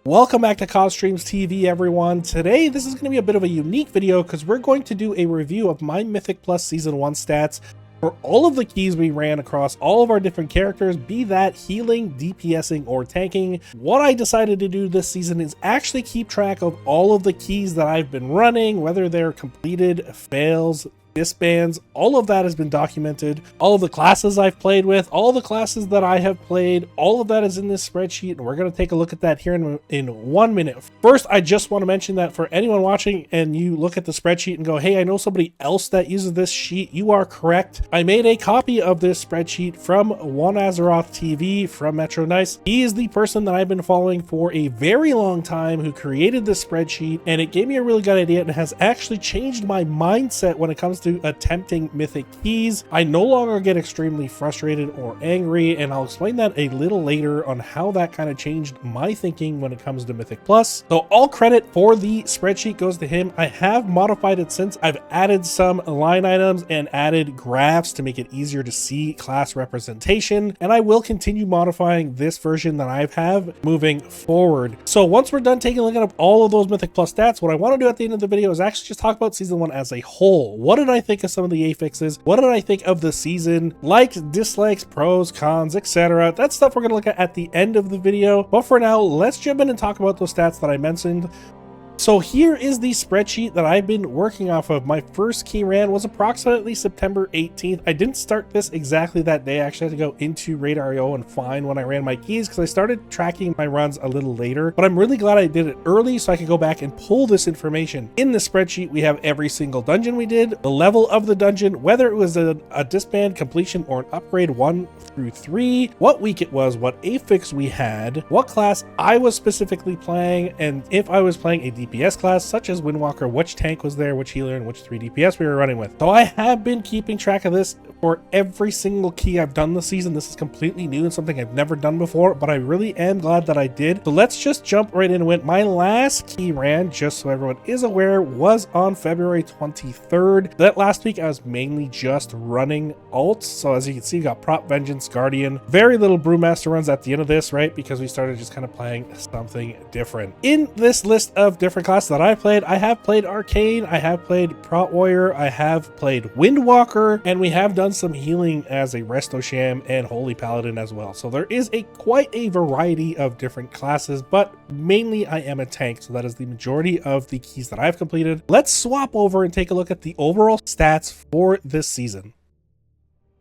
Welcome back to COD Streams TV, everyone. Today, this is going to be a bit of a unique video because we're going to do a review of my Mythic Plus Season 1 stats for all of the keys we ran across all of our different characters, be that healing, DPSing, or tanking. What I decided to do this season is actually keep track of all of the keys that I've been running, whether they're completed, fails, disbands. All of that has been documented. All of the classes I've played with, all the classes that I have played, all of that is in this spreadsheet, and we're going to take a look at that here in 1 minute. First, I just want to mention that for anyone watching and you look at the spreadsheet and go, hey, I know somebody else that uses this sheet, you are correct. I made a copy of this spreadsheet from One Xal'ataths TV from Metro Nice. He is the person that I've been following for a very long time who created this spreadsheet, and it gave me a really good idea and has actually changed my mindset when it comes to attempting mythic keys. I no longer get extremely frustrated or angry, and I'll explain that a little later on how that kind of changed my thinking when it comes to Mythic Plus. So all credit for the spreadsheet goes to him. I have modified it since. I've added some line items and added graphs to make it easier to see class representation, and I will continue modifying this version that I have moving forward. So once we're done taking a look at all of those Mythic Plus stats, what I want to do at the end of the video is actually just talk about Season 1 as a whole. What did I think of some of the affixes? What did I think of the season? Likes, dislikes, pros, cons, etc. That's stuff we're going to look at the end of the video. But for now, let's jump in and talk about those stats that I mentioned. So here is the spreadsheet that I've been working off of. My first key ran was approximately September 18th. I didn't start this exactly that day. I actually had to go into Raid.io and find when I ran my keys because I started tracking my runs a little later. But I'm really glad I did it early so I could go back and pull this information. In the spreadsheet, we have every single dungeon we did, the level of the dungeon, whether it was a disband, completion, or an upgrade 1 through 3, what week it was, what affix we had, what class I was specifically playing, and if I was playing a DPS class such as Windwalker, which tank was there, which healer, and which 3 DPS we were running with. So I have been keeping track of this for every single key I've done this season. This is completely new and something I've never done before, but I really am glad that I did. So let's just jump right into it. My last key ran, just so everyone is aware, was on February 23rd. That last week I was mainly just running alts. So as you can see, we got Prop, Vengeance, Guardian, very little Brewmaster runs at the end of this, right? Because we started just kind of playing something different. In this list of different classes that I played, I have played Arcane, I have played Prot Warrior, I have played Windwalker, and we have done some healing as a Resto Sham and Holy Paladin as well. So there is quite a variety of different classes, but mainly I am a tank, so that is the majority of the keys that I've completed. Let's swap over and take a look at the overall stats for this season.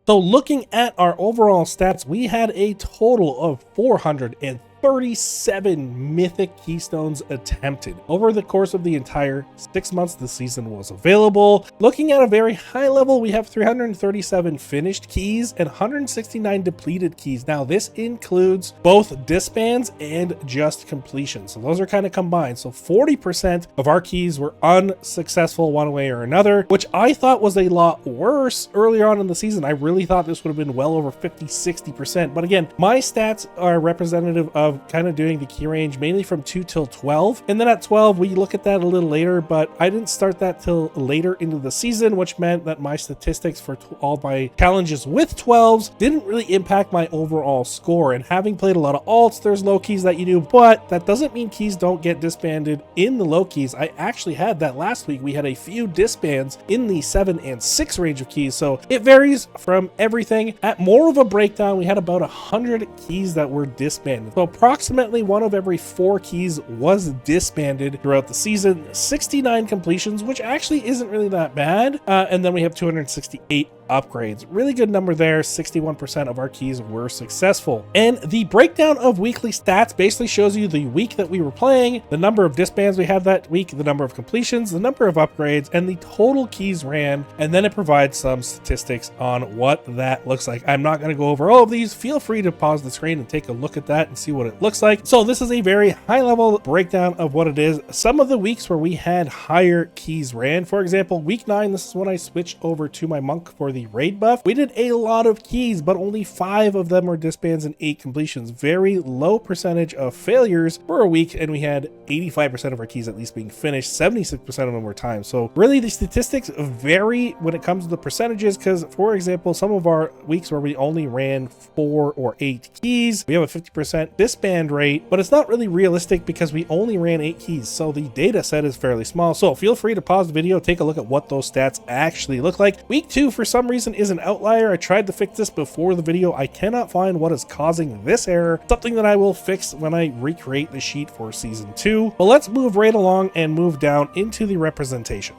So looking at our overall stats, we had a total of 437 mythic keystones attempted over the course of the entire 6 months the season was available. Looking at a very high level, we have 337 finished keys and 169 depleted keys. Now this includes both disbands and just completion, so those are kind of combined. So 40% of our keys were unsuccessful one way or another, which I thought was a lot worse earlier on in the season. I really thought this would have been well over 50-60%, but again, my stats are representative of kind of doing the key range mainly from 2 till 12, and then at 12 we look at that a little later, but I didn't start that till later into the season, which meant that my statistics for all my challenges with 12s didn't really impact my overall score. And having played a lot of alts, there's low keys that you do, but that doesn't mean keys don't get disbanded in the low keys. I actually had that last week. We had a few disbands in the 7 and 6 range of keys, so it varies from everything. At more of a breakdown, we had about 100 keys that were disbanded, so approximately 1 of every 4 keys was disbanded throughout the season. 69 completions, which actually isn't really that bad, and then we have 268 upgrades. Really good number there. 61% of our keys were successful. And the breakdown of weekly stats basically shows you the week that we were playing, the number of disbands we had that week, the number of completions, the number of upgrades, and the total keys ran, and then it provides some statistics on what that looks like. I'm not going to go over all of these. Feel free to pause the screen and take a look at that and see what it looks like. So this is a very high level breakdown of what it is. Some of the weeks where we had higher keys ran, for example, week 9, this is when I switched over to my monk for the the raid buff, we did a lot of keys, but only 5 of them were disbands and 8 completions. Very low percentage of failures for a week, and we had 85% of our keys at least being finished. 76% of them were timed. So really the statistics vary when it comes to the percentages, because for example, some of our weeks where we only ran 4 or 8 keys, we have a 50% disband rate, but it's not really realistic because we only ran 8 keys, so the data set is fairly small. So feel free to pause the video, take a look at what those stats actually look like. Week 2 for some reason is an outlier. I tried to fix this before the video. I cannot find what is causing this error, something that I will fix when I recreate the sheet for season 2. But let's move right along and move down into the representation.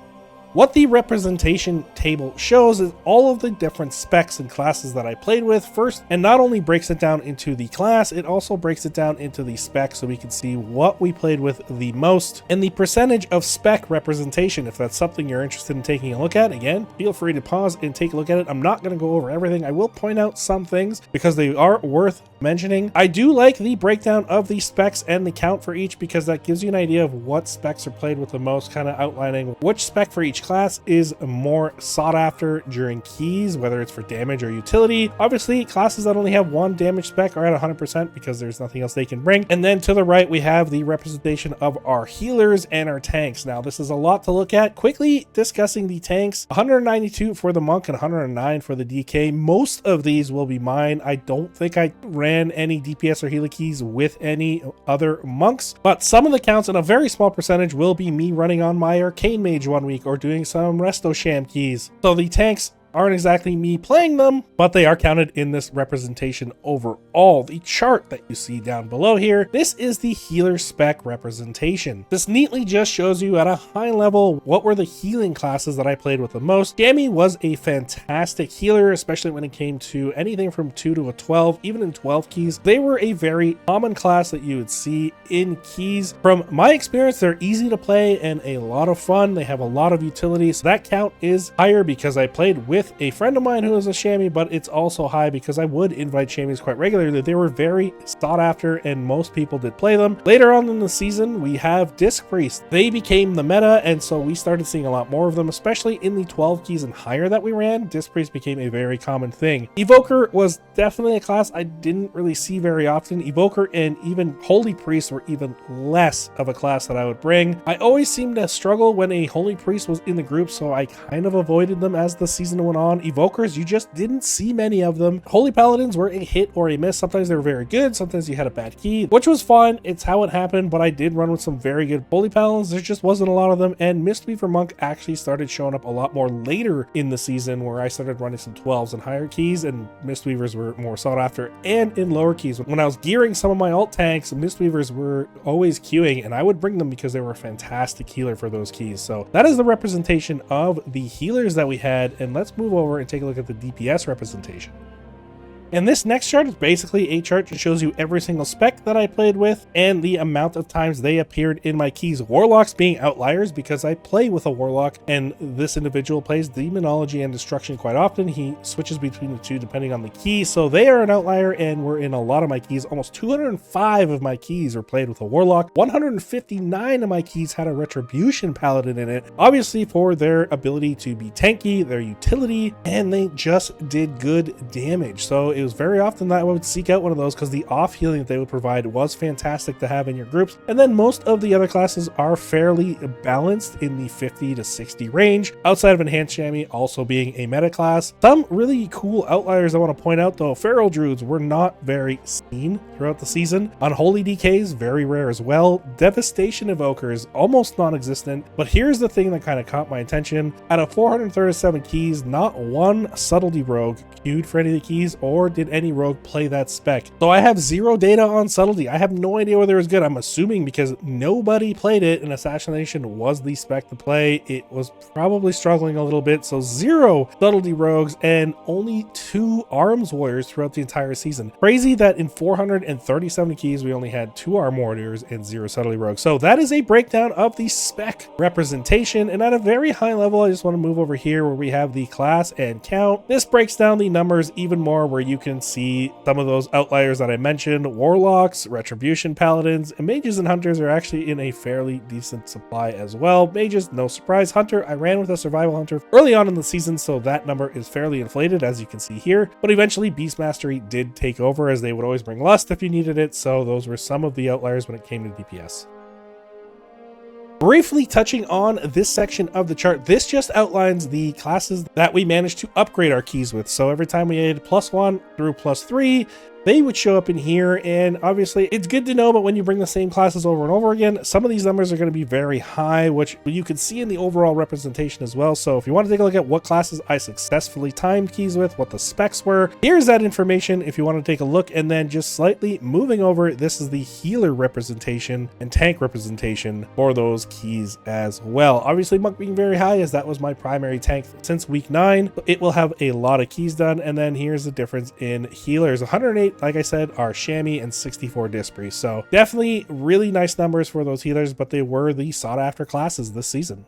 What the representation table shows is all of the different specs and classes that I played with first, and not only breaks it down into the class, it also breaks it down into the spec so we can see what we played with the most and the percentage of spec representation. If that's something you're interested in taking a look at, again, feel free to pause and take a look at it. I'm not going to go over everything. I will point out some things because they are worth mentioning. I do like the breakdown of the specs and the count for each because that gives you an idea of what specs are played with the most, kind of outlining which spec for each class is more sought after during keys, whether it's for damage or utility. Obviously, classes that only have 1 damage spec are at 100% because there's nothing else they can bring. And then to the right, we have the representation of our healers and our tanks. Now, this is a lot to look at. Quickly discussing the tanks, 192 for the monk and 109 for the DK. Most of these will be mine. I don't think I ran any DPS or healer keys with any other monks, but some of the counts and a very small percentage will be me running on my arcane mage one week or doing some resto sham keys. So the tanks aren't exactly me playing them, but they are counted in this representation overall. The chart that you see down below here, this is the healer spec representation. This neatly just shows you at a high level what were the healing classes that I played with the most. Jamie was a fantastic healer, especially when it came to anything from 2 to a 12, even in 12 keys. They were a very common class that you would see in keys. From my experience, they're easy to play and a lot of fun. They have a lot of utility, so that count is higher because I played with a friend of mine who is a chamois, but it's also high because I would invite chamois quite regularly. They were very sought after and most people did play them. Later on in the season, we have Disc Priest. They became the meta, and so we started seeing a lot more of them, especially in the 12 keys and higher that we ran. Disc Priest became a very common thing. Evoker was definitely a class I didn't really see very often. Evoker and even Holy Priest were even less of a class that I would bring. I always seemed to struggle when a Holy Priest was in the group, so I kind of avoided them as the season went on. Evokers, you just didn't see many of them. Holy Paladins were a hit or a miss. Sometimes they were very good, sometimes you had a bad key, which was fine. It's how it happened, but I did run with some very good Holy Paladins. There just wasn't a lot of them, and Mistweaver Monk actually started showing up a lot more later in the season, where I started running some 12s and higher keys, and Mistweavers were more sought after, and in lower keys. When I was gearing some of my alt tanks, Mistweavers were always queuing, and I would bring them because they were a fantastic healer for those keys. So that is the representation of the healers that we had, and let's move over and take a look at the DPS representation. And this next chart is basically a chart that shows you every single spec that I played with and the amount of times they appeared in my keys. Warlocks being outliers because I play with a Warlock and this individual plays Demonology and Destruction quite often. He switches between the two depending on the key. So they are an outlier and were in a lot of my keys. Almost 205 of my keys were played with a Warlock. 159 of my keys had a Retribution Paladin in it, obviously for their ability to be tanky, their utility, and they just did good damage. So it was very often that I would seek out one of those because the off healing that they would provide was fantastic to have in your groups. And then most of the other classes are fairly balanced in the 50 to 60 range, outside of Enhanced Chamois also being a meta class. Some really cool outliers I want to point out though. Feral Druids were not very seen throughout the season. Unholy DKs, very rare as well. Devastation Evokers, almost non-existent. But here's the thing that kind of caught my attention. Out of 437 keys, not one Subtlety Rogue queued for any of the keys, or did any rogue play that spec. So I have zero data on Subtlety. I have no idea whether it was good. I'm assuming because nobody played it and Assassination was the spec to play, it was probably struggling a little bit. So 0 Subtlety rogues and only 2 Arms Warriors throughout the entire season. Crazy that in 437 keys we only had 2 Arm Warriors and 0 Subtlety rogues. So that is a breakdown of the spec representation, and at a very high level I just want to move over here where we have the class and count. This breaks down the numbers even more, where you can see some of those outliers that I mentioned. Warlocks, Retribution Paladins, and Mages and Hunters are actually in a fairly decent supply as well. Mages, no surprise. Hunter, I ran with a Survival Hunter early on in the season, so that number is fairly inflated as you can see here, but eventually Beast Mastery did take over, as they would always bring Lust if you needed it, so those were some of the outliers when it came to DPS. Briefly touching on this section of the chart, this just outlines the classes that we managed to upgrade our keys with. So every time we added +1 through +3, they would show up in here. And obviously it's good to know, but when you bring the same classes over and over again, some of these numbers are going to be very high, which you can see in the overall representation as well. So if you want to take a look at what classes I successfully timed keys with, what the specs were, here's that information if you want to take a look. And then just slightly moving over, this is the healer representation and tank representation for those keys as well. Obviously monk being very high, as that was my primary tank since week 9. It will have a lot of keys done. And then here's the difference in healers. 108, like I said, are Chamois and 64 Disc Priest. So definitely really nice numbers for those healers, but they were the sought after classes this season.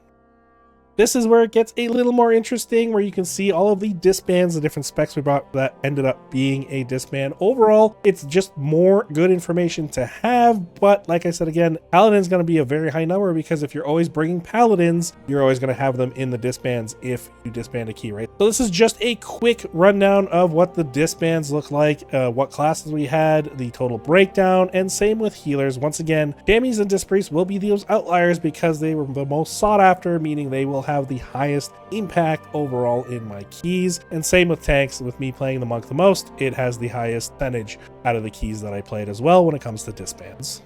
This is where it gets a little more interesting, where you can see all of the disbands, the different specs we brought that ended up being a disband. Overall, it's just more good information to have, but like I said again, Paladin's going to be a very high number, because if you're always bringing Paladins, you're always going to have them in the disbands if you disband a key, right? So this is just a quick rundown of what the disbands look like, what classes we had, the total breakdown, and same with healers. Once again, Chamois and Disc Priests will be those outliers because they were the most sought after, meaning they will have the highest impact overall in my keys. And same with tanks. With me playing the monk the most, it has the highest percentage out of the keys that I played as well when it comes to disbands.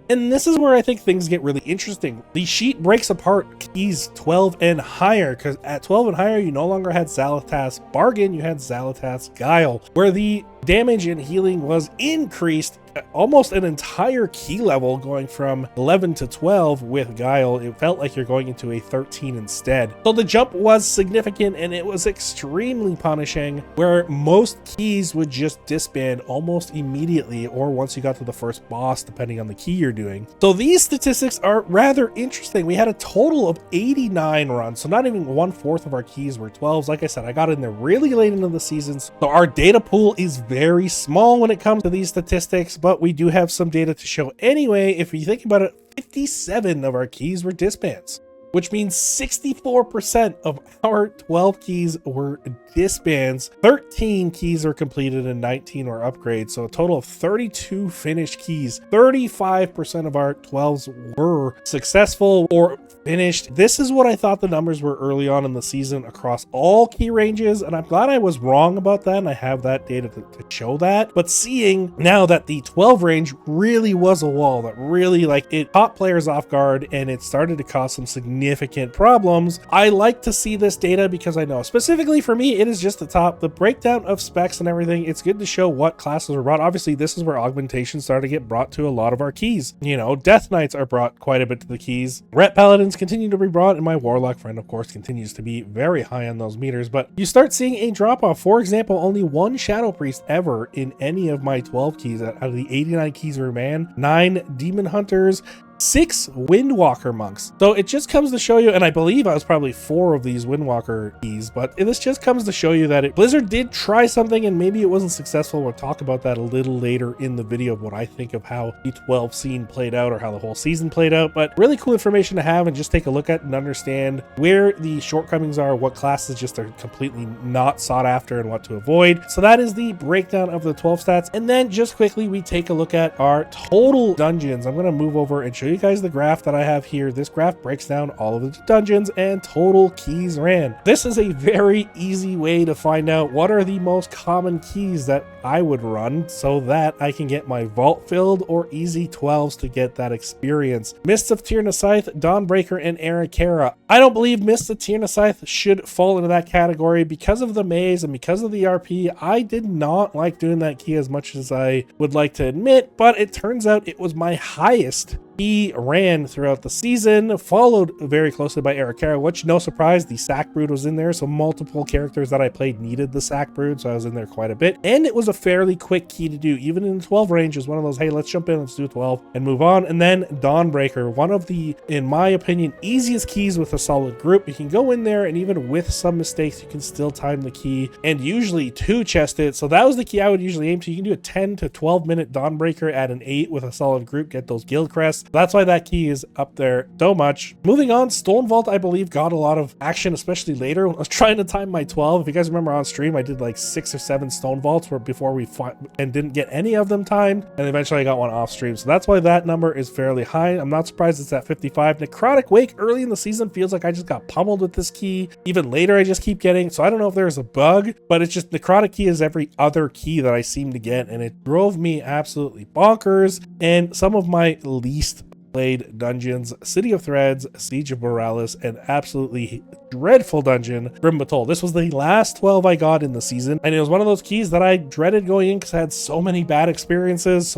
And this is where I think things get really interesting. The sheet breaks apart keys 12 and higher, because at 12 and higher, you no longer had Xal'ataths Bargain, you had Xal'ataths Guile, where the damage and healing was increased almost an entire key level, going from 11 to 12 with Guile. It felt like you're going into a 13 instead. So the jump was significant, and it was extremely punishing, where most keys would just disband almost immediately, or once you got to the first boss, depending on the key you're doing. So these statistics are rather interesting. We had a total of 89 runs, so not even 1/4 of our keys were 12s. Like I said, I got in there really late into the seasons, so our data pool is very small when it comes to these statistics, but we do have some data to show anyway. If you think about it, 57 of our keys were disbands, which means 64% of our 12 keys were disbands. 13 keys were completed and 19 were upgrades. So a total of 32 finished keys. 35% of our 12s were successful or finished. This is what I thought the numbers were early on in the season across all key ranges, and I'm glad I was wrong about that, and I have that data to show that. But seeing now that the 12 range really was a wall that really, like, it caught players off guard, and it started to cause some significant problems, I like to see this data, because I know specifically for me, it is just the breakdown of specs and everything. It's good to show what classes were brought. Obviously, this is where augmentation started to get brought to a lot of our keys. You know, Death Knights are brought quite a bit to the keys. Ret Paladins continue to be brought, and my Warlock friend, of course, continues to be very high on those meters. But you start seeing a drop off. For example, only one Shadow Priest ever in any of my 12 keys. Out of the 89 keys we ran, 9 Demon Hunters, 6 Windwalker monks. So it just comes to show you, and I believe I was probably 4 of these Windwalker keys, but this just comes to show you that Blizzard did try something, and maybe it wasn't successful. We'll talk about that a little later in the video of what I think of how the 12 scene played out, or how the whole season played out. But really cool information to have and just take a look at and understand where the shortcomings are, what classes just are completely not sought after, and what to avoid. So that is the breakdown of the 12 stats. And then just quickly, we take a look at our total dungeons. I'm going to move over and show you guys the graph that I have here. This graph breaks down all of the dungeons and total keys ran. This is a very easy way to find out what are the most common keys that I would run, so that I can get my vault filled, or easy 12s to get that experience. Mists of Tyr-Scythe, Dawnbreaker, and ara-kara. I don't believe Mists of Tyr-Scythe should fall into that category because of the maze and because of the RP. I did not like doing that key as much as I would like to admit, but it turns out it was my highest key ran throughout the season, followed very closely by ara-kara, which, no surprise, the Sack Brood was in there, so multiple characters that I played needed the Sack Brood, so I was in there quite a bit. And it was a fairly quick key to do, even in the 12 range. Is one of those, hey, let's jump in, let's do 12 and move on. And then Dawnbreaker, one of the, in my opinion, easiest keys with a solid group. You can go in there, and even with some mistakes, you can still time the key and usually 2-chest it. So that was the key I would usually aim to. You can do a 10 to 12 minute Dawnbreaker at an 8 with a solid group, get those guild crests. Affix. That's why that key is up there so much. Moving on, Stone Vault, I believe, got a lot of action, especially later when I was trying to time my 12. If you guys remember on stream, I did like 6 or 7 Stone Vaults before we fought and didn't get any of them timed, and eventually I got one off stream. So that's why that number is fairly high. I'm not surprised it's at 55. Necrotic Wake early in the season feels like I just got pummeled with this key. Even later, I just keep getting, so I don't know if there's a bug, but it's just Necrotic Key is every other key that I seem to get, and it drove me absolutely bonkers. And some of my least played dungeons, City of Threads, Siege of Borealis, and absolutely dreadful dungeon, Grim Batol. This was the last 12 I got in the season, and it was one of those keys that I dreaded going in because I had so many bad experiences,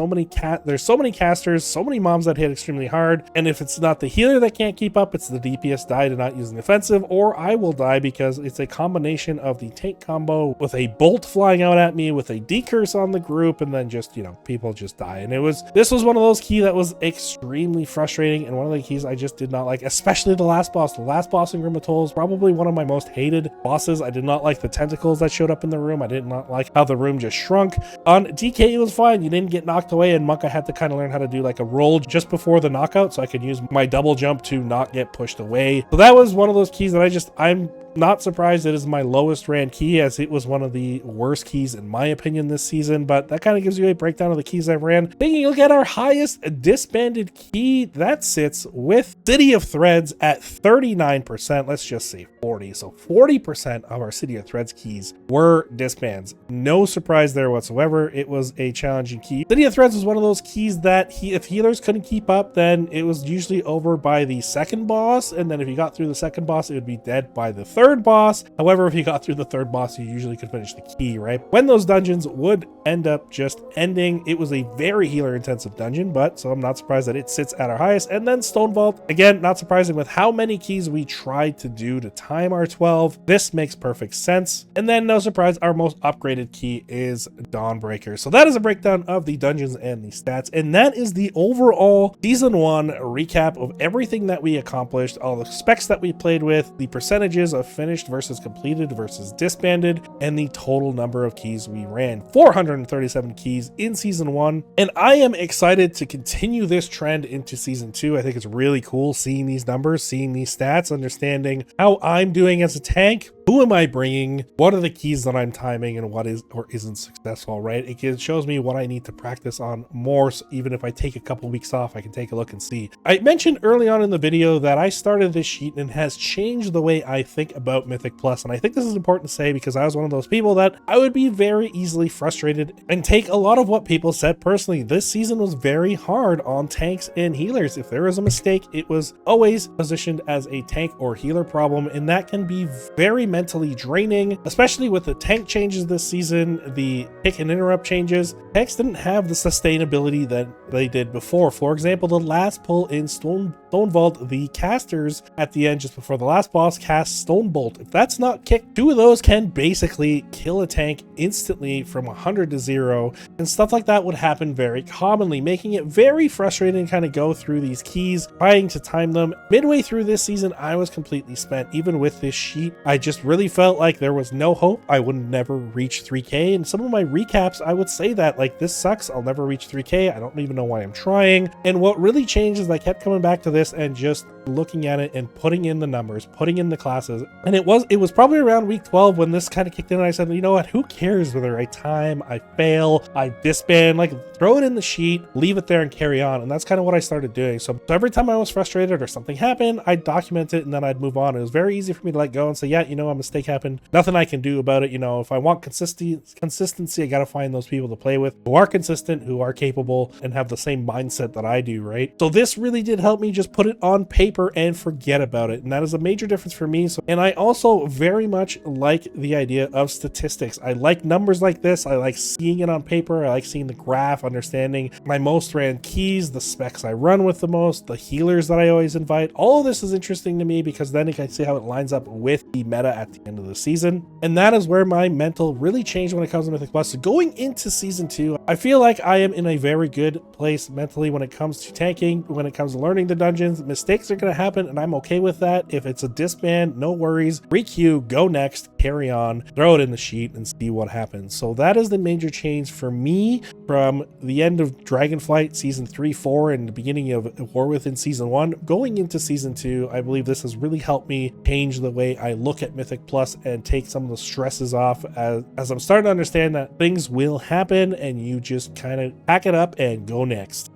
there's so many casters, so many mobs that hit extremely hard, and if it's not the healer that can't keep up, it's the DPS die to not use an offensive, or I will die because it's a combination of the tank combo with a bolt flying out at me, with a decurse on the group, and then just, you know, people just die. And this was one of those keys that was extremely frustrating, and one of the keys I just did not like, especially the last boss. The last boss in Grim Batol is probably one of my most hated bosses. I did not like the tentacles that showed up in the room. I did not like how the room just shrunk. On DK, it was fine. You didn't get knocked away, and Monk, I had to kind of learn how to do like a roll just before the knockout so I could use my double jump to not get pushed away. So that was one of those keys that I'm not surprised it is my lowest ran key, as it was one of the worst keys in my opinion this season, but that kind of gives you a breakdown of the keys I've ran. Taking a look at our highest disbanded key, that sits with City of Threads at 39%. Let's just say 40. So 40% of our City of Threads keys were disbands. No surprise there whatsoever. It was a challenging key. City of Threads was one of those keys that if healers couldn't keep up, then it was usually over by the second boss, and then if you got through the second boss, it would be dead by the third boss. However, if you got through the third boss, you usually could finish the key, right? When those dungeons would end up just ending, it was a very healer intensive dungeon, but so I'm not surprised that it sits at our highest. And then Stone Vault, again, not surprising with how many keys we tried to do to time our 12. This makes perfect sense. And then no surprise, our most upgraded key is Dawnbreaker. So that is a breakdown of the dungeons and the stats, and that is the overall season 1 recap of everything that we accomplished, all the specs that we played with, the percentages of finished versus completed versus disbanded, and the total number of keys we ran. 437 keys in season 1, and I am excited to continue this trend into season 2. I think it's really cool seeing these numbers, seeing these stats, understanding how I'm doing as a tank. Who am I bringing? What are the keys that I'm timing, and what is or isn't successful, right? It shows me what I need to practice on more, so even if I take a couple weeks off, I can take a look and see. I mentioned early on in the video that I started this sheet and has changed the way I think about Mythic Plus, and I think this is important to say because I was one of those people that I would be very easily frustrated and take a lot of what people said personally. This season was very hard on tanks and healers. If there was a mistake, it was always positioned as a tank or healer problem, and that can be very mentally draining, especially with the tank changes this season, the pick and interrupt changes. Tanks didn't have the sustainability that they did before. For example, the last pull in Stone Vault, the casters at the end just before the last boss cast Stone Bolt. If that's not kicked, 2 of those can basically kill a tank instantly from 100 to 0, and stuff like that would happen very commonly, making it very frustrating to kind of go through these keys, trying to time them. Midway through this season, I was completely spent. Even with this sheet, I just really felt like there was no hope. I would never reach 3K, and some of my recaps, I would say that, like, this sucks, I'll never reach 3K, I don't even know why I'm trying. And what really changed is I kept coming back to this and just looking at it and putting in the numbers, putting in the classes. And it was probably around week 12 when this kind of kicked in, and I said, you know what, who cares whether I time, I fail, I disband, like, throw it in the sheet, leave it there and carry on. And that's kind of what I started doing. So every time I was frustrated or something happened, I'd document it and then I'd move on. It was very easy for me to let go and say, yeah, you know, a mistake happened, nothing I can do about it. You know, if I want consistency, I gotta find those people to play with who are consistent, who are capable, and have the same mindset that I do, right? So this really did help me just put it on paper and forget about it, and that is a major difference for me. So, and I also very much like the idea of statistics. I like numbers like this. I like seeing it on paper. I like seeing the graph, understanding my most ran keys, the specs I run with the most, the healers that I always invite. All of this is interesting to me because then I can see how it lines up with the meta at the end of the season. And that is where my mental really changed when it comes to Mythic Plus. So going into season 2, I feel like I am in a very good place mentally when it comes to tanking, when it comes to learning the dungeons. Mistakes are going to happen, and I'm okay with that. If it's a disband, no worries. Re-queue, go next, carry on, throw it in the sheet, and see what happens. So that is the major change for me from the end of Dragonflight Season 3, 4, and the beginning of War Within Season 1. Going into Season 2, I believe this has really helped me change the way I look at Mythic Plus and take some of the stresses off as I'm starting to understand that things will happen and you just kind of pack it up and go next.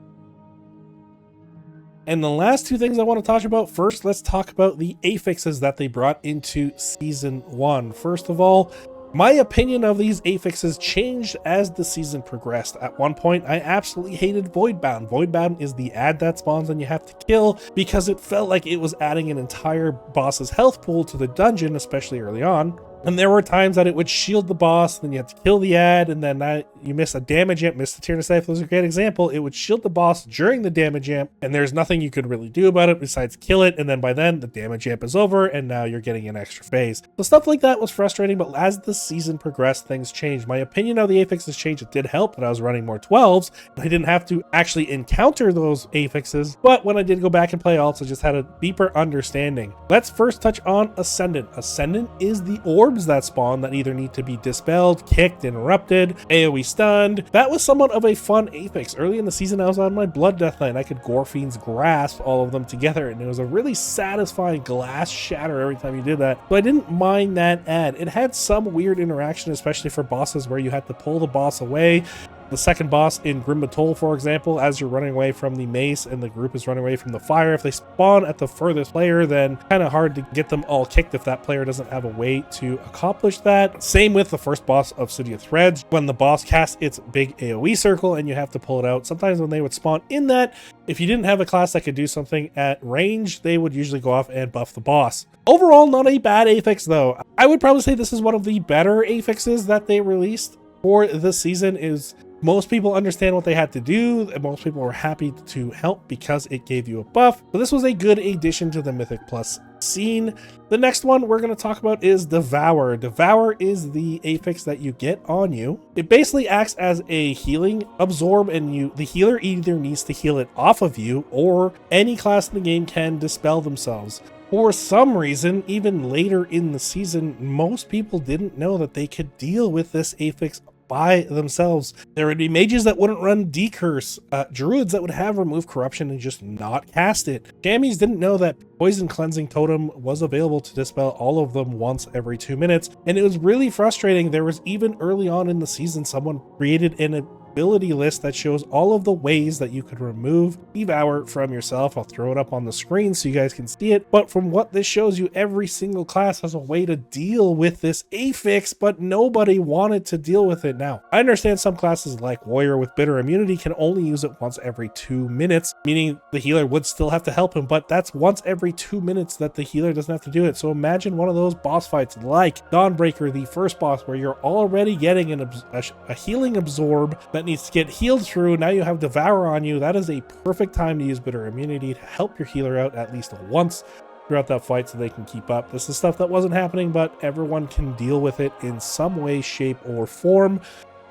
And the last two things I want to talk about, first, let's talk about the affixes that they brought into Season 1. First of all, my opinion of these affixes changed as the season progressed. At one point, I absolutely hated Voidbound. Voidbound is the ad that spawns and you have to kill because it felt like it was adding an entire boss's health pool to the dungeon, especially early on. And there were times that it would shield the boss, then you had to kill the ad, and then you miss a damage amp. Mr. Tiernacypher was a great example. It would shield the boss during the damage amp, and there's nothing you could really do about it besides kill it, and then by then, the damage amp is over, and now you're getting an extra phase. So stuff like that was frustrating, but as the season progressed, things changed. My opinion of the affixes changed. It did help that I was running more 12s, and I didn't have to actually encounter those affixes, but when I did go back and play alts, I just had a deeper understanding. Let's first touch on Ascendant. Ascendant is the orbs that spawn that either need to be dispelled, kicked, interrupted, AoE stunned. That was somewhat of a fun affix. Early in the season, I was on my Blood Death Knight. I could Gorfiend's grasp all of them together, and it was a really satisfying glass shatter every time you did that. So I didn't mind that ad. It had some weird interaction, especially for bosses where you had to pull the boss away. The second boss in Grim Batol, for example, as you're running away from the mace and the group is running away from the fire, if they spawn at the furthest player, then kind of hard to get them all kicked if that player doesn't have a way to accomplish that. Same with the first boss of City of Threads, when the boss casts its big AoE circle and you have to pull it out. Sometimes when they would spawn in that, if you didn't have a class that could do something at range, they would usually go off and buff the boss. Overall, not a bad affix though. I would probably say this is one of the better affixes that they released for this season. Is most people understand what they had to do, and most people were happy to help because it gave you a buff. So this was a good addition to the Mythic Plus scene. The next one we're going to talk about is Devour. Devour is the affix that you get on you. It basically acts as a healing absorb, and the healer either needs to heal it off of you, or any class in the game can dispel themselves. For some reason, even later in the season, most people didn't know that they could deal with this affix by themselves. There would be mages that wouldn't run decurse, druids that would have remove corruption and just not cast it. Jammies didn't know that poison cleansing totem was available to dispel all of them once every 2 minutes, and it was really frustrating. There was even early on in the season someone created an ability list that shows all of the ways that you could remove Devour from yourself. I'll throw it up on the screen so you guys can see it, but from what this shows you, every single class has a way to deal with this affix, but nobody wanted to deal with it. Now, I understand some classes like Warrior with Bitter Immunity can only use it once every 2 minutes, meaning the healer would still have to help him, but that's once every 2 minutes that the healer doesn't have to do it. So imagine one of those boss fights like Dawnbreaker, the first boss, where you're already getting a healing absorb that needs to get healed through. Now you have Devour on you. That is a perfect time to use Bitter Immunity to help your healer out at least once throughout that fight so they can keep up. This is stuff that wasn't happening, but everyone can deal with it in some way, shape, or form.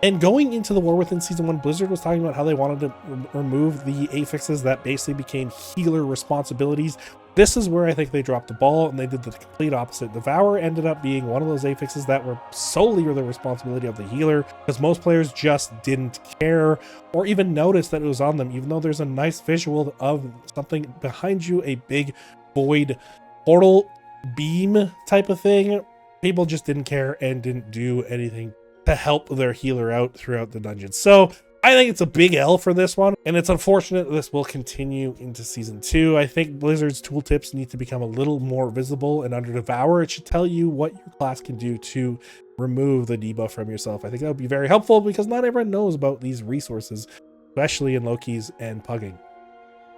And going into the War Within Season 1, Blizzard was talking about how they wanted to remove the affixes that basically became healer responsibilities. This is where I think they dropped the ball, and they did the complete opposite. Devour ended up being one of those affixes that were solely the responsibility of the healer, because most players just didn't care or even notice that it was on them, even though there's a nice visual of something behind you, a big void portal beam type of thing. People just didn't care and didn't do anything to help their healer out throughout the dungeon. So I think it's a big L for this one, and it's unfortunate this will continue into Season 2. I think Blizzard's tooltips need to become a little more visible, and under Devour, it should tell you what your class can do to remove the debuff from yourself. I think that would be very helpful because not everyone knows about these resources, especially in Loki's and Pugging.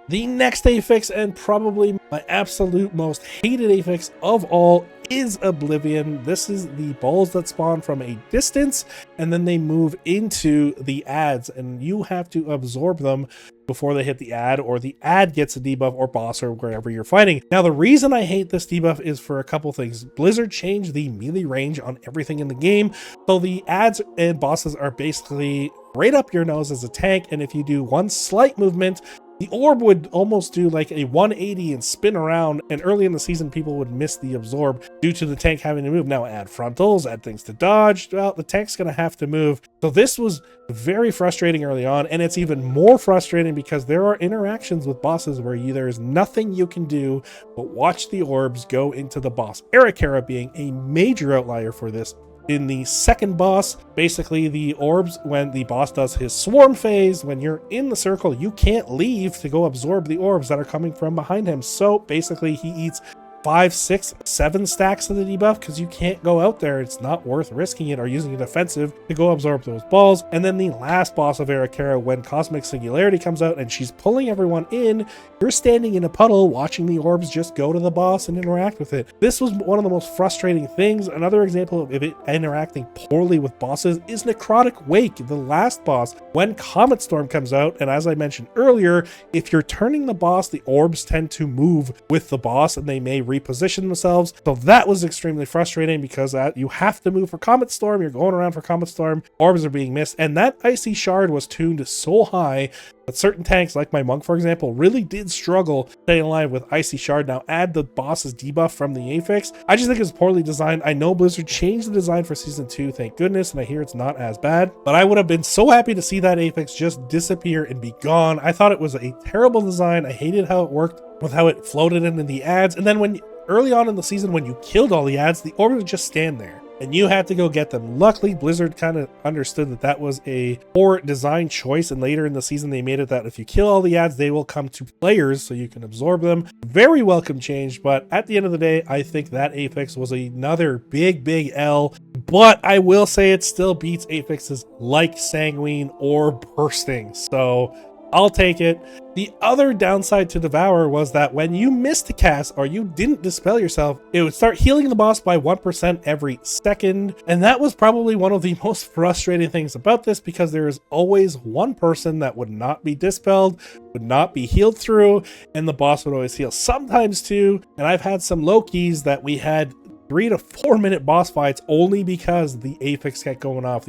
The next affix, and probably my absolute most hated affix of all, is Oblivion. This is the balls that spawn from a distance and then they move into the ads, and you have to absorb them before they hit the ad, or the ad gets a debuff, or boss, or wherever you're fighting. Now, the reason I hate this debuff is for a couple things. Blizzard changed the melee range on everything in the game, so the ads and bosses are basically right up your nose as a tank, and if you do one slight movement, the orb would almost do like a 180 and spin around, and early in the season people would miss the absorb due to the tank having to move. Now add frontals, add things to dodge, well, the tank's gonna have to move. So this was very frustrating early on, and it's even more frustrating because there are interactions with bosses where there is nothing you can do but watch the orbs go into the boss. Ara-kara being a major outlier for this. In the second boss, basically the orbs, when the boss does his swarm phase, when you're in the circle, you can't leave to go absorb the orbs that are coming from behind him. So basically he eats 5, 6, 7 stacks of the debuff because you can't go out there. It's not worth risking it or using it offensive to go absorb those balls. And then the last boss of ara-kara, when Cosmic Singularity comes out and she's pulling everyone in, you're standing in a puddle watching the orbs just go to the boss and interact with it. This was one of the most frustrating things. Another example of it interacting poorly with bosses is Necrotic Wake, the last boss. When Comet Storm comes out, and as I mentioned earlier, if you're turning the boss, the orbs tend to move with the boss and they may reposition themselves. So that was extremely frustrating because you have to move for Comet Storm. You're going around for Comet Storm, orbs are being missed, and that Icy Shard was tuned so high that certain tanks, like my Monk for example, really did struggle staying alive with Icy Shard. Now add the boss's debuff from the Affix. I just think it's poorly designed. I know Blizzard changed the design for season 2, thank goodness, and I hear it's not as bad, but I would have been so happy to see that Affix just disappear and be gone. I thought it was a terrible design. I hated how it worked with how it floated in the ads, and then when early on in the season when you killed all the ads, the orbs would just stand there and you had to go get them. Luckily, Blizzard kind of understood that that was a poor design choice, and later in the season they made it that if you kill all the ads, they will come to players so you can absorb them. Very welcome change, but at the end of the day, I think that Affix was another big L, but I will say it still beats Affixes like Sanguine or Bursting, so I'll take it. The other downside to Devour was that when you missed a cast or you didn't dispel yourself, it would start healing the boss by 1% every second. And that was probably one of the most frustrating things about this, because there is always one person that would not be dispelled, would not be healed through, and the boss would always heal. Sometimes two, and I've had some low keys that we had 3 to 4 minute boss fights only because the Affix kept going off.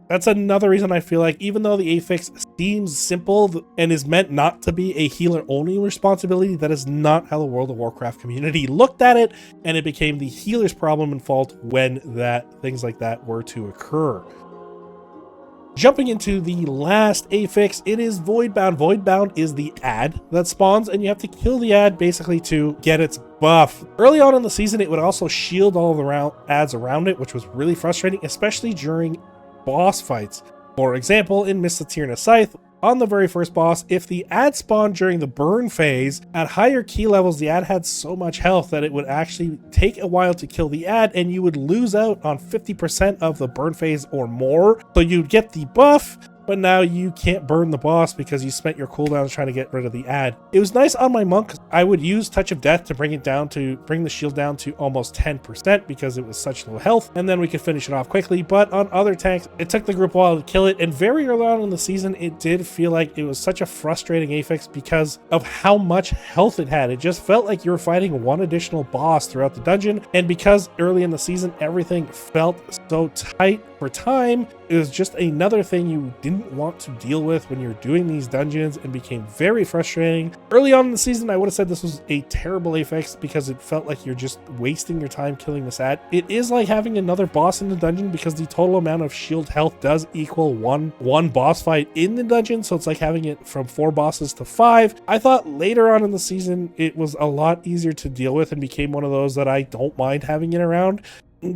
That's another reason I feel like even though the Affix seems simple and is meant not to be a healer only responsibility, that is not how the World of Warcraft community looked at it, and it became the healer's problem and fault when things like that were to occur. Jumping into the last Affix, it is Voidbound. Voidbound is the ad that spawns, and you have to kill the ad basically to get its buff. Early on in the season, it would also shield all the ads around it, which was really frustrating, especially during boss fights. For example, in Mythic Scythe, on the very first boss, if the ad spawned during the burn phase, at higher key levels, the ad had so much health that it would actually take a while to kill the ad, and you would lose out on 50% of the burn phase or more. So you'd get the buff, but now you can't burn the boss because you spent your cooldowns trying to get rid of the ad. It was nice on my Monk. I would use Touch of Death to bring the shield down to almost 10% because it was such low health, and then we could finish it off quickly. But on other tanks, it took the group a while to kill it, and very early on in the season, it did feel like it was such a frustrating Affix because of how much health it had. It just felt like you were fighting one additional boss throughout the dungeon, and because early in the season, everything felt so tight for time, it was just another thing you didn't want to deal with when you're doing these dungeons, and became very frustrating. Early on in the season, I would have said this was a terrible Affix because it felt like you're just wasting your time killing this ad. It is like having another boss in the dungeon because the total amount of shield health does equal one boss fight in the dungeon, so it's like having it from 4 bosses to 5. I thought later on in the season it was a lot easier to deal with and became one of those that I don't mind having it around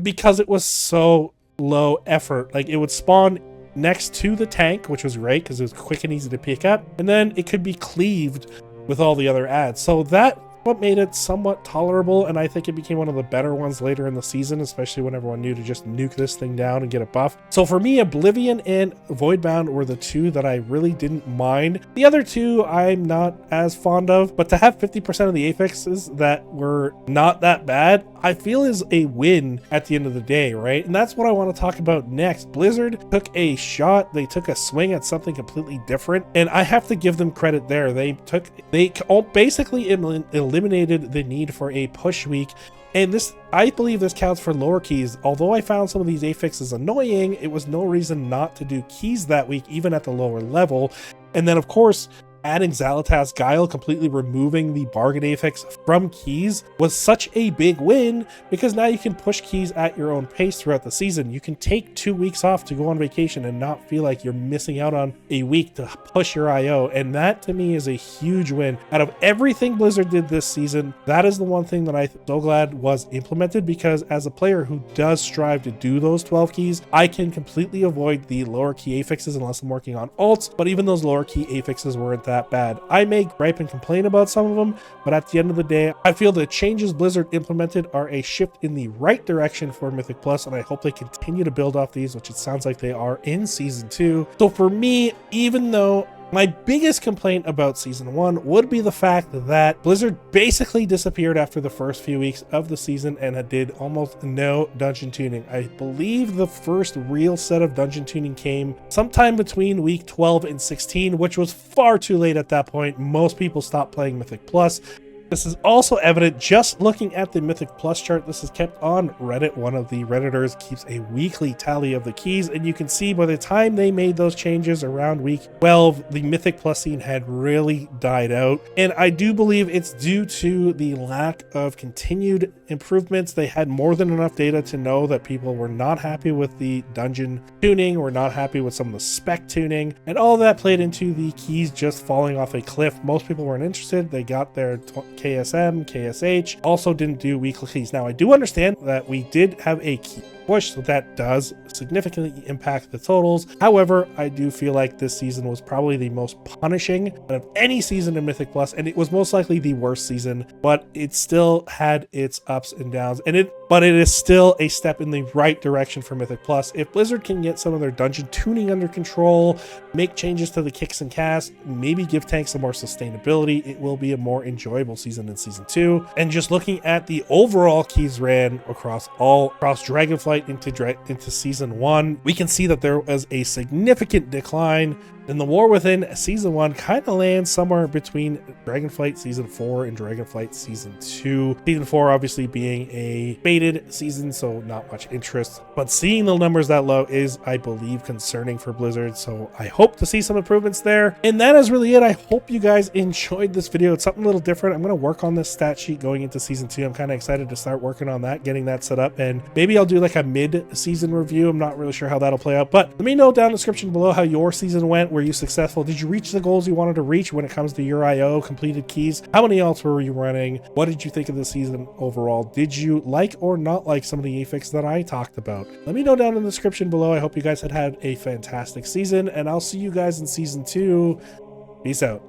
because it was so low effort. Like, it would spawn next to the tank, which was great because it was quick and easy to pick up, and then it could be cleaved with all the other ads. So that what made it somewhat tolerable, and I think it became one of the better ones later in the season, especially when everyone knew to just nuke this thing down and get a buff. So for me, Oblivion and Voidbound were the two that I really didn't mind. The other two I'm not as fond of, but to have 50% of the affixes that were not that bad, I feel is a win at the end of the day, right? And that's what I want to talk about next. Blizzard took a shot, they took a swing at something completely different, and I have to give them credit there. They basically eliminated the need for a push week, and this, I believe this counts for lower keys. Although I found some of these affixes annoying, it was no reason not to do keys that week, even at the lower level. And then of course, adding Xal'ataths Guile, completely removing the bargain affix from keys, was such a big win, because now you can push keys at your own pace throughout the season. You can take 2 weeks off to go on vacation and not feel like you're missing out on a week to push your IO, and that to me is a huge win. Out of everything Blizzard did this season, that is the one thing that I'm so glad was implemented, because as a player who does strive to do those 12 keys, I can completely avoid the lower key affixes unless I'm working on alts, but even those lower key affixes weren't that bad. I may gripe and complain about some of them, but at the end of the day, I feel the changes Blizzard implemented are a shift in the right direction for Mythic Plus, and I hope they continue to build off these, which it sounds like they are in Season 2. So for me, even though my biggest complaint about Season 1 would be the fact that Blizzard basically disappeared after the first few weeks of the season and did almost no dungeon tuning. I believe the first real set of dungeon tuning came sometime between week 12 and 16, which was far too late at that point. Most people stopped playing Mythic Plus. This is also evident just looking at the Mythic Plus chart. This is kept on Reddit. One of the Redditors keeps a weekly tally of the keys, and you can see by the time they made those changes around week 12, the Mythic Plus scene had really died out. And I do believe it's due to the lack of continued improvements. They had more than enough data to know that people were not happy with the dungeon tuning, were not happy with some of the spec tuning, and all that played into the keys just falling off a cliff. Most people weren't interested. They got their KSM, KSH, also didn't do weekly keys. Now, I do understand that we did have a key push, so that does significantly impact the totals. However, I do feel like this season was probably the most punishing out of any season in Mythic Plus, and it was most likely the worst season, but it still had its ups and downs, but it is still a step in the right direction for Mythic Plus. If Blizzard can get some of their dungeon tuning under control, make changes to the kicks and casts, maybe give tanks some more sustainability, it will be a more enjoyable season in Season 2. And just looking at the overall keys ran across Dragonflight into Season 1, we can see that there was a significant decline. And the War Within Season 1 kind of lands somewhere between Dragonflight Season 4 and Dragonflight Season 2. Season 4 obviously being a baited season, so not much interest. But seeing the numbers that low is, I believe, concerning for Blizzard, so I hope to see some improvements there. And that is really it. I hope you guys enjoyed this video. It's something a little different. I'm going to work on this stat sheet going into Season 2. I'm kind of excited to start working on that, getting that set up, and maybe I'll do like a mid-season review. I'm not really sure how that'll play out, but let me know down in the description below how your season went. Were you successful? Did you reach the goals you wanted to reach when it comes to your IO, completed keys? How many alts were you running? What did you think of the season overall? Did you like or not like some of the affix that I talked about? Let me know down in the description below. I hope you guys had a fantastic season, and I'll see you guys in Season 2. Peace out.